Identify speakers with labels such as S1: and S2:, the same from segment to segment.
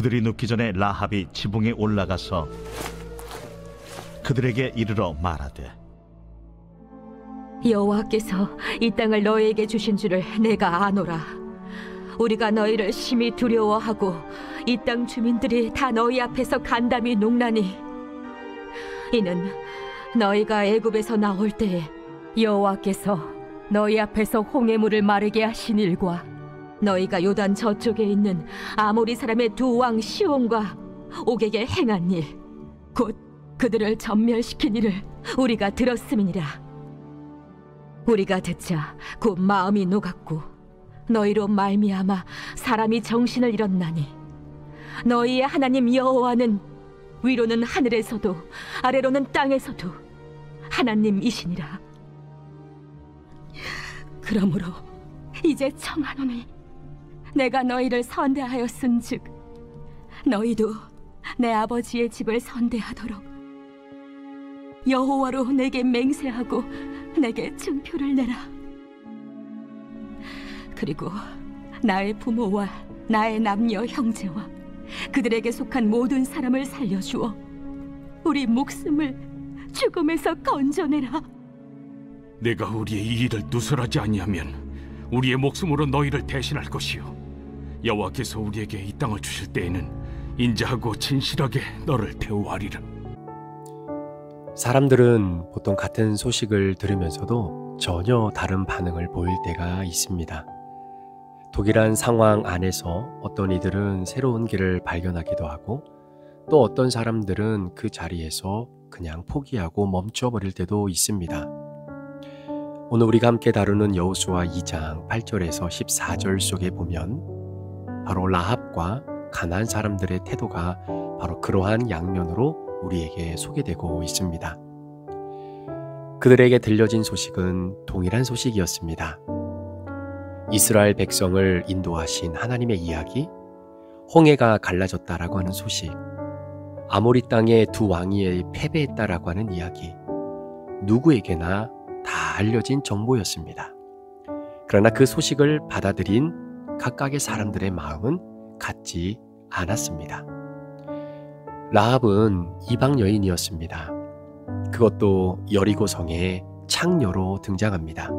S1: 그들이 눕기 전에 라합이 지붕에 올라가서 그들에게 이르러 말하되,
S2: 여호와께서 이 땅을 너희에게 주신 줄을 내가 아노라. 우리가 너희를 심히 두려워하고 이 땅 주민들이 다 너희 앞에서 간담이 농나니, 이는 너희가 애굽에서 나올 때에 여호와께서 너희 앞에서 홍해물을 마르게 하신 일과 너희가 요단 저쪽에 있는 아모리 사람의 두 왕 시온과 옥에게 행한 일, 곧 그들을 전멸시킨 일을 우리가 들었음이니라. 우리가 듣자 곧 마음이 녹았고 너희로 말미암아 사람이 정신을 잃었나니, 너희의 하나님 여호와는 위로는 하늘에서도 아래로는 땅에서도 하나님이시니라. 그러므로 이제 청하노니 내가 너희를 선대하였은즉 너희도 내 아버지의 집을 선대하도록 여호와로 내게 맹세하고 내게 증표를 내라. 그리고 나의 부모와 나의 남녀 형제와 그들에게 속한 모든 사람을 살려주어 우리 목숨을 죽음에서 건져내라.
S3: 내가 우리의 이 일을 누설하지 아니하면 우리의 목숨으로 너희를 대신할 것이요, 여호와께서 우리에게 이 땅을 주실 때에는 인자하고 진실하게 너를 대우하리라.
S4: 사람들은 보통 같은 소식을 들으면서도 전혀 다른 반응을 보일 때가 있습니다. 독일한 상황 안에서 어떤 이들은 새로운 길을 발견하기도 하고, 또 어떤 사람들은 그 자리에서 그냥 포기하고 멈춰버릴 때도 있습니다. 오늘 우리가 함께 다루는 여호수아 2장 8절에서 14절 속에 보면 바로 라합과 가나안 사람들의 태도가 바로 그러한 양면으로 우리에게 소개되고 있습니다. 그들에게 들려진 소식은 동일한 소식이었습니다. 이스라엘 백성을 인도하신 하나님의 이야기, 홍해가 갈라졌다라고 하는 소식, 아모리 땅의 두 왕이 패배했다라고 하는 이야기, 누구에게나 다 알려진 정보였습니다. 그러나 그 소식을 받아들인 각각의 사람들의 마음은 같지 않았습니다. 라합은 이방 여인이었습니다. 그것도 여리고성의 창녀로 등장합니다.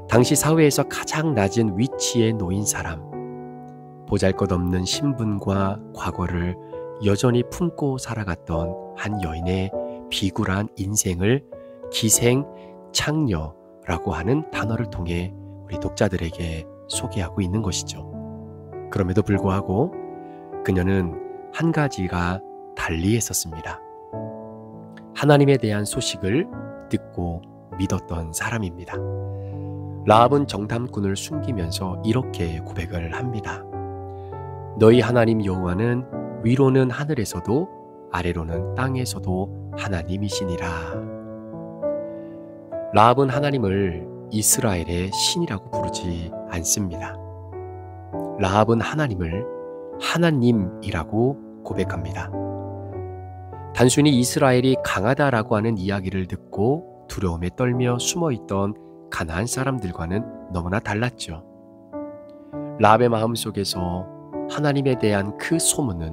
S4: 당시 사회에서 가장 낮은 위치에 놓인 사람, 보잘것없는 신분과 과거를 여전히 품고 살아갔던 한 여인의 비굴한 인생을 기생 창녀라고 하는 단어를 통해 우리 독자들에게 소개하고 있는 것이죠. 그럼에도 불구하고 그녀는 한 가지가 달리 했었습니다. 하나님에 대한 소식을 듣고 믿었던 사람입니다. 라합은 정탐꾼을 숨기면서 이렇게 고백을 합니다. 너희 하나님 여호와는 위로는 하늘에서도 아래로는 땅에서도 하나님이시니라. 라합은 하나님을 이스라엘의 신이라고 부르지 않습니다. 라합은 하나님을 하나님이라고 고백합니다. 단순히 이스라엘이 강하다라고 하는 이야기를 듣고 두려움에 떨며 숨어있던 가나안 사람들과는 너무나 달랐죠. 라합의 마음속에서 하나님에 대한 그 소문은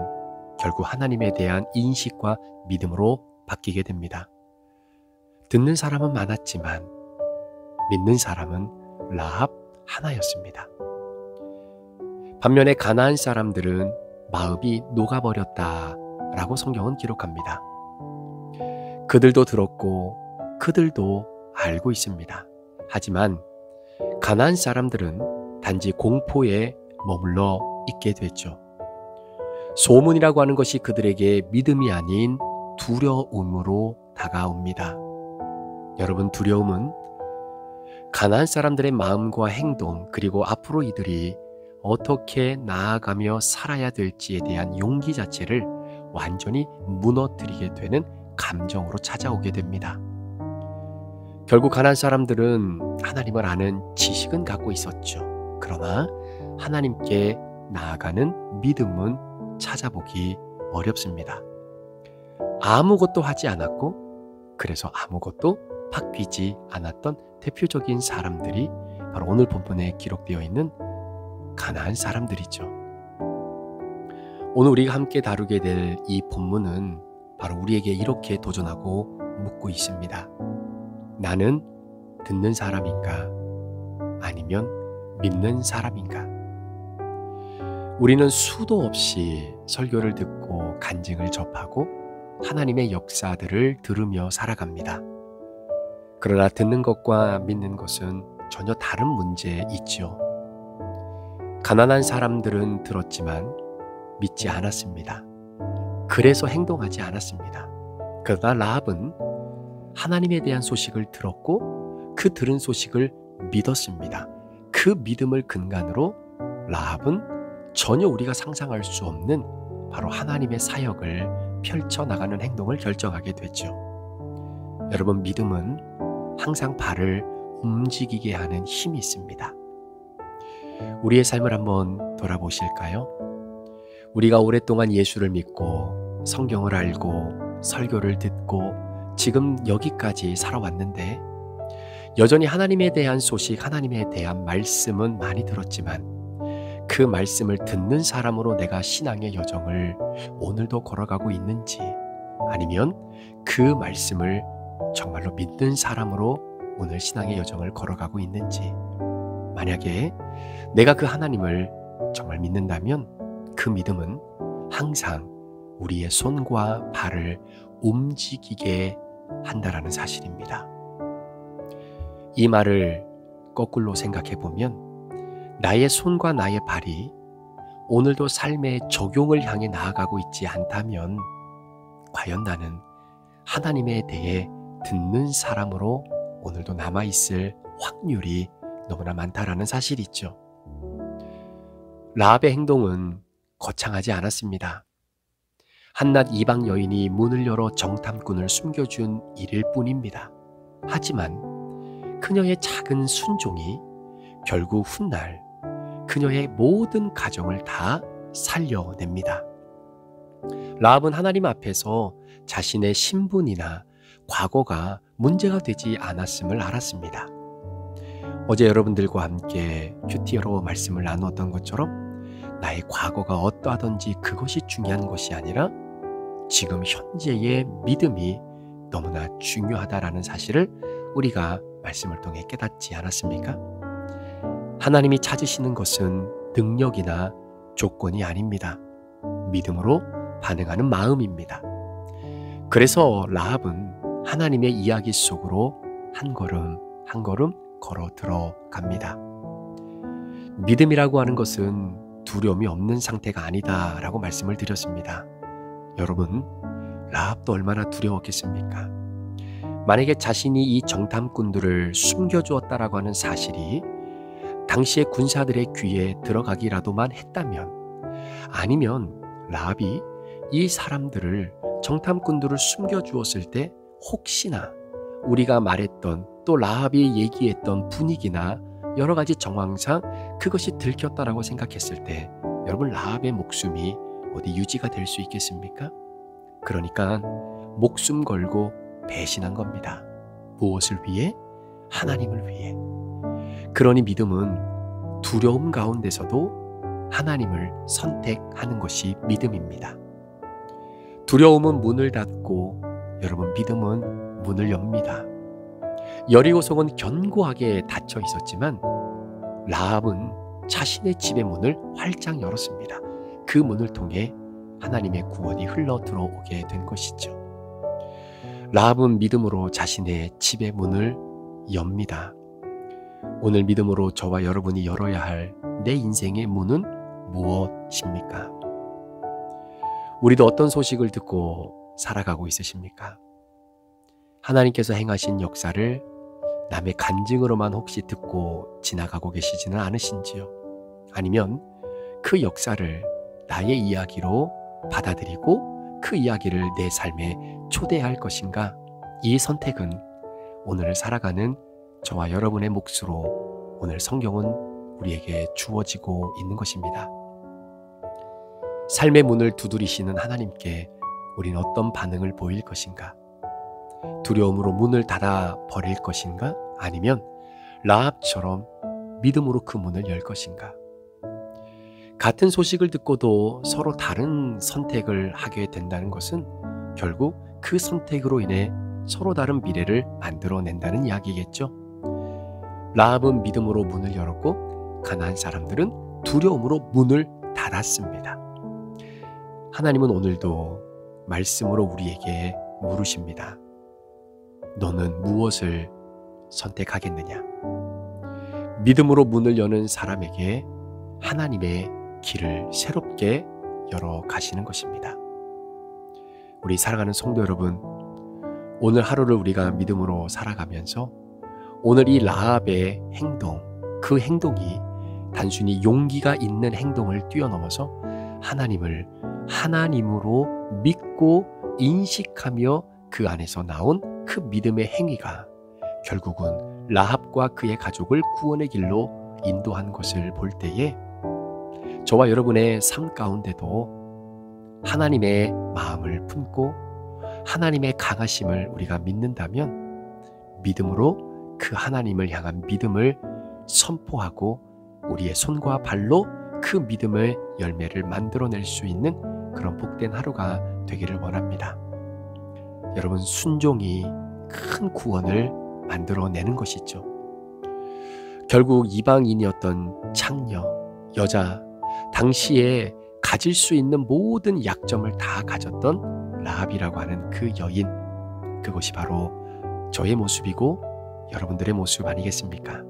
S4: 결국 하나님에 대한 인식과 믿음으로 바뀌게 됩니다. 듣는 사람은 많았지만 믿는 사람은 라합 하나였습니다. 반면에 가나안 사람들은 마음이 녹아버렸다라고 성경은 기록합니다. 그들도 들었고 그들도 알고 있습니다. 하지만 가나안 사람들은 단지 공포에 머물러 있게 됐죠. 소문이라고 하는 것이 그들에게 믿음이 아닌 두려움으로 다가옵니다. 여러분, 두려움은 가나안 사람들의 마음과 행동, 그리고 앞으로 이들이 어떻게 나아가며 살아야 될지에 대한 용기 자체를 완전히 무너뜨리게 되는 감정으로 찾아오게 됩니다. 결국 가나안 사람들은 하나님을 아는 지식은 갖고 있었죠. 그러나 하나님께 나아가는 믿음은 찾아보기 어렵습니다. 아무것도 하지 않았고 그래서 아무것도 바뀌지 않았던 대표적인 사람들이 바로 오늘 본문에 기록되어 있는 가나안 사람들이죠. 오늘 우리가 함께 다루게 될 이 본문은 바로 우리에게 이렇게 도전하고 묻고 있습니다. 나는 듣는 사람인가? 아니면 믿는 사람인가? 우리는 수도 없이 설교를 듣고 간증을 접하고 하나님의 역사들을 들으며 살아갑니다. 그러나 듣는 것과 믿는 것은 전혀 다른 문제에 있죠. 가난한 사람들은 들었지만 믿지 않았습니다. 그래서 행동하지 않았습니다. 그러나 라합은 하나님에 대한 소식을 들었고 그 들은 소식을 믿었습니다. 그 믿음을 근간으로 라합은 전혀 우리가 상상할 수 없는 바로 하나님의 사역을 펼쳐나가는 행동을 결정하게 되죠. 여러분, 믿음은 항상 발을 움직이게 하는 힘이 있습니다. 우리의 삶을 한번 돌아보실까요? 우리가 오랫동안 예수를 믿고 성경을 알고 설교를 듣고 지금 여기까지 살아왔는데 여전히 하나님에 대한 소식, 하나님에 대한 말씀은 많이 들었지만 그 말씀을 듣는 사람으로 내가 신앙의 여정을 오늘도 걸어가고 있는지, 아니면 그 말씀을 정말로 믿는 사람으로 오늘 신앙의 여정을 걸어가고 있는지, 만약에 내가 그 하나님을 정말 믿는다면 그 믿음은 항상 우리의 손과 발을 움직이게 한다라는 사실입니다. 이 말을 거꾸로 생각해 보면 나의 손과 나의 발이 오늘도 삶의 적용을 향해 나아가고 있지 않다면 과연 나는 하나님에 대해 듣는 사람으로 오늘도 남아있을 확률이 너무나 많다라는 사실이죠. 라합의 행동은 거창하지 않았습니다. 한낱 이방 여인이 문을 열어 정탐꾼을 숨겨준 일일 뿐입니다. 하지만 그녀의 작은 순종이 결국 훗날 그녀의 모든 가정을 다 살려냅니다. 라합은 하나님 앞에서 자신의 신분이나 과거가 문제가 되지 않았음을 알았습니다. 어제 여러분들과 함께 큐티어로 말씀을 나누었던 것처럼 나의 과거가 어떠하든지 그것이 중요한 것이 아니라 지금 현재의 믿음이 너무나 중요하다라는 사실을 우리가 말씀을 통해 깨닫지 않았습니까? 하나님이 찾으시는 것은 능력이나 조건이 아닙니다. 믿음으로 반응하는 마음입니다. 그래서 라합은 하나님의 이야기 속으로 한 걸음 한 걸음 걸어 들어갑니다. 믿음이라고 하는 것은 두려움이 없는 상태가 아니다라고 말씀을 드렸습니다. 여러분, 라합도 얼마나 두려웠겠습니까? 만약에 자신이 이 정탐꾼들을 숨겨주었다라고 하는 사실이 당시의 군사들의 귀에 들어가기라도만 했다면, 아니면 라합이 이 사람들을, 정탐꾼들을 숨겨주었을 때 혹시나 우리가 말했던 또 라합이 얘기했던 분위기나 여러 가지 정황상 그것이 들켰다라고 생각했을 때 여러분, 라합의 목숨이 어디 유지가 될 수 있겠습니까? 그러니까 목숨 걸고 배신한 겁니다. 무엇을 위해? 하나님을 위해. 그러니 믿음은 두려움 가운데서도 하나님을 선택하는 것이 믿음입니다. 두려움은 문을 닫고 여러분, 믿음은 문을 엽니다. 여리고성은 견고하게 닫혀 있었지만 라합은 자신의 집의 문을 활짝 열었습니다. 그 문을 통해 하나님의 구원이 흘러 들어오게 된 것이죠. 라합은 믿음으로 자신의 집의 문을 엽니다. 오늘 믿음으로 저와 여러분이 열어야 할 내 인생의 문은 무엇입니까? 우리도 어떤 소식을 듣고 살아가고 있으십니까? 하나님께서 행하신 역사를 남의 간증으로만 혹시 듣고 지나가고 계시지는 않으신지요? 아니면 그 역사를 나의 이야기로 받아들이고 그 이야기를 내 삶에 초대할 것인가? 이 선택은 오늘을 살아가는 저와 여러분의 몫으로 오늘 성경은 우리에게 주어지고 있는 것입니다. 삶의 문을 두드리시는 하나님께 우린 어떤 반응을 보일 것인가? 두려움으로 문을 닫아 버릴 것인가? 아니면 라합처럼 믿음으로 그 문을 열 것인가? 같은 소식을 듣고도 서로 다른 선택을 하게 된다는 것은 결국 그 선택으로 인해 서로 다른 미래를 만들어낸다는 이야기겠죠. 라합은 믿음으로 문을 열었고 가나안 사람들은 두려움으로 문을 닫았습니다. 하나님은 오늘도 말씀으로 우리에게 물으십니다. 너는 무엇을 선택하겠느냐? 믿음으로 문을 여는 사람에게 하나님의 길을 새롭게 열어 가시는 것입니다. 우리 사랑하는 성도 여러분, 오늘 하루를 우리가 믿음으로 살아가면서 오늘 이 라합의 행동, 그 행동이 단순히 용기가 있는 행동을 뛰어넘어서 하나님을 하나님으로 믿고 인식하며 그 안에서 나온 그 믿음의 행위가 결국은 라합과 그의 가족을 구원의 길로 인도한 것을 볼 때에 저와 여러분의 삶 가운데도 하나님의 마음을 품고 하나님의 강하심을 우리가 믿는다면 믿음으로 그 하나님을 향한 믿음을 선포하고 우리의 손과 발로 그 믿음의 열매를 만들어낼 수 있는 그런 복된 하루가 되기를 원합니다. 여러분, 순종이 큰 구원을 만들어내는 것이죠. 결국 이방인이었던 창녀, 여자, 당시에 가질 수 있는 모든 약점을 다 가졌던 라합이라고 하는 그 여인, 그것이 바로 저의 모습이고 여러분들의 모습 아니겠습니까?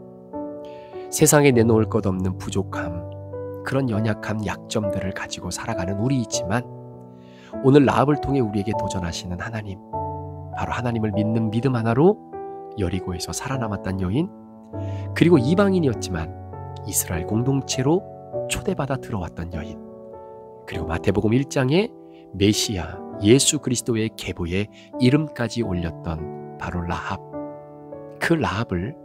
S4: 세상에 내놓을 것 없는 부족함, 그런 연약함, 약점들을 가지고 살아가는 우리이지만 오늘 라합을 통해 우리에게 도전하시는 하나님, 바로 하나님을 믿는 믿음 하나로 여리고에서 살아남았던 여인, 그리고 이방인이었지만 이스라엘 공동체로 초대받아 들어왔던 여인, 그리고 마태복음 1장에 메시아 예수 그리스도의 계보에 이름까지 올렸던 바로 라합, 그 라합을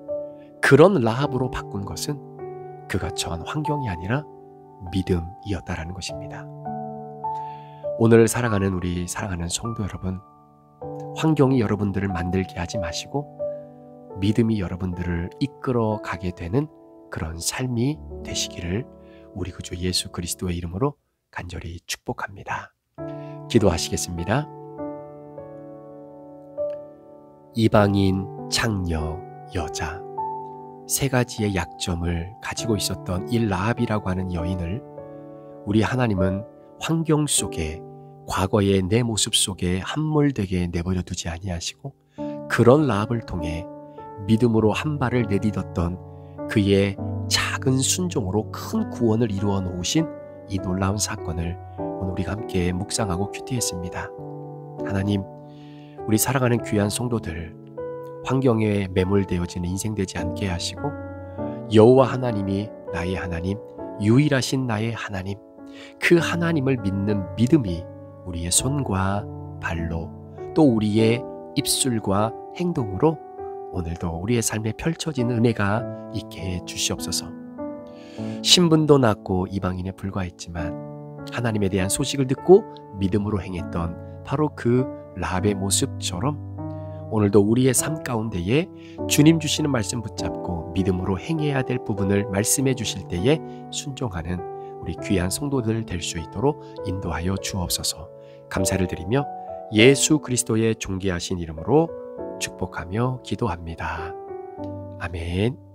S4: 그런 라합으로 바꾼 것은 그가 처한 환경이 아니라 믿음이었다라는 것입니다. 오늘 살아가는 우리 사랑하는 성도 여러분, 환경이 여러분들을 만들게 하지 마시고 믿음이 여러분들을 이끌어 가게 되는 그런 삶이 되시기를 우리 구주 예수 그리스도의 이름으로 간절히 축복합니다. 기도하시겠습니다. 이방인, 창녀, 여자, 세 가지의 약점을 가지고 있었던 이 라합이라고 하는 여인을 우리 하나님은 환경 속에, 과거의 내 모습 속에 함몰되게 내버려 두지 아니하시고 그런 라합을 통해 믿음으로 한 발을 내딛었던 그의 작은 순종으로 큰 구원을 이루어 놓으신 이 놀라운 사건을 오늘 우리가 함께 묵상하고 큐티했습니다. 하나님, 우리 사랑하는 귀한 성도들, 환경에 매몰되어지는 인생 되지 않게 하시고 여호와 하나님이 나의 하나님, 유일하신 나의 하나님, 그 하나님을 믿는 믿음이 우리의 손과 발로 또 우리의 입술과 행동으로 오늘도 우리의 삶에 펼쳐지는 은혜가 있게 해 주시옵소서. 신분도 낮고 이방인에 불과했지만 하나님에 대한 소식을 듣고 믿음으로 행했던 바로 그 라합의 모습처럼 오늘도 우리의 삶 가운데에 주님 주시는 말씀 붙잡고 믿음으로 행해야 될 부분을 말씀해 주실 때에 순종하는 우리 귀한 성도들 될 수 있도록 인도하여 주옵소서. 감사를 드리며 예수 그리스도의 존귀하신 이름으로 축복하며 기도합니다. 아멘.